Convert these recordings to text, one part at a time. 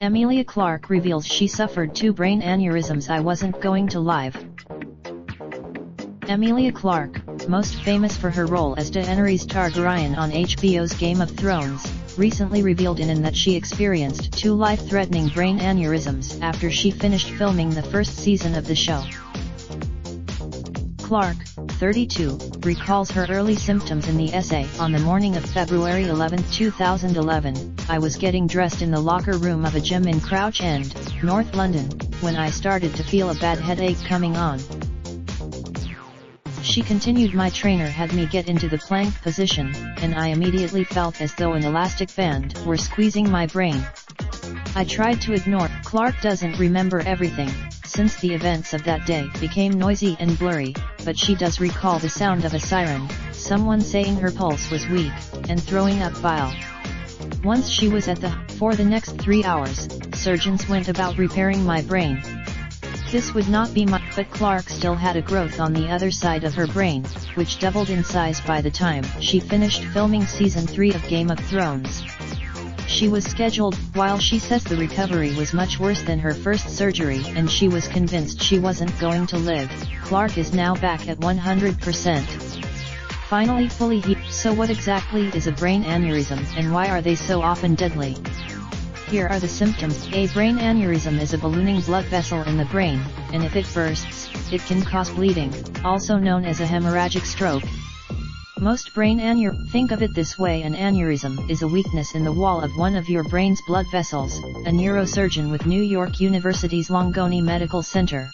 Emilia Clarke reveals she suffered 2 brain aneurysms. I wasn't going to live. Emilia Clarke, most famous for her role as Daenerys Targaryen on HBO's Game of Thrones, recently revealed that she experienced 2 life-threatening brain aneurysms after she finished filming the first season of the show. Clarke, 32, recalls her early symptoms in the essay. On the morning of February 11, 2011, I was getting dressed in the locker room of a gym in Crouch End, North London, when I started to feel a bad headache coming on. She continued, my trainer had me get into the plank position, and I immediately felt as though an elastic band were squeezing my brain. I tried to ignore. Clarke doesn't remember everything, since the events of that day became noisy and blurry, but she does recall the sound of a siren, someone saying her pulse was weak, and throwing up bile. Once she was for the next 3 hours, surgeons went about repairing my brain. This would not be but Clarke still had a growth on the other side of her brain, which doubled in size by the time she finished filming season 3 of Game of Thrones. She was scheduled. While she says the recovery was much worse than her first surgery and she was convinced she wasn't going to live, Clarke is now back at 100%. Finally fully healed. So what exactly is a brain aneurysm and why are they so often deadly? Here are the symptoms. A brain aneurysm is a ballooning blood vessel in the brain, and if it bursts, it can cause bleeding, also known as a hemorrhagic stroke. Most brain think of it this way: an aneurysm is a weakness in the wall of one of your brain's blood vessels. A neurosurgeon with New York University's Langone Medical Center.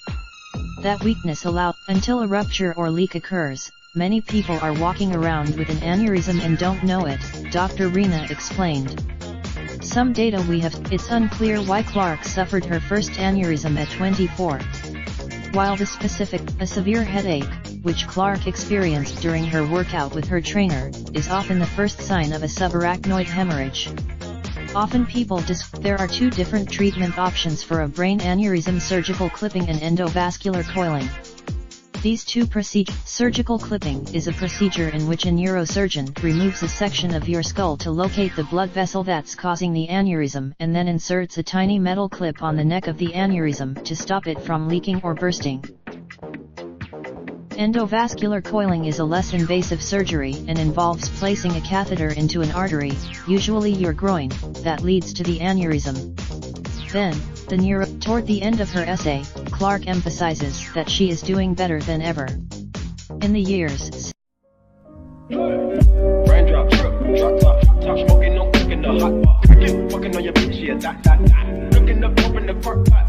That weakness allowed until a rupture or leak occurs. Many people are walking around with an aneurysm and don't know it, Dr. Rena explained. Some data we have, it's unclear why Clarke suffered her first aneurysm at 24. While the specific, a severe headache, which Clarke experienced during her workout with her trainer, is often the first sign of a subarachnoid hemorrhage. Often people there are 2 different treatment options for a brain aneurysm: surgical clipping and endovascular coiling. These 2 procedures. Surgical clipping is a procedure in which a neurosurgeon removes a section of your skull to locate the blood vessel that's causing the aneurysm and then inserts a tiny metal clip on the neck of the aneurysm to stop it from leaking or bursting. Endovascular coiling is a less invasive surgery and involves placing a catheter into an artery, usually your groin, that leads to the aneurysm. Then, toward the end of her essay, Clarke emphasizes that she is doing better than ever. In the years Raindrop, drop top smoking, no cooking the hot pot. Fucking on your bitch, yeah, that. Looking up, open the park pot.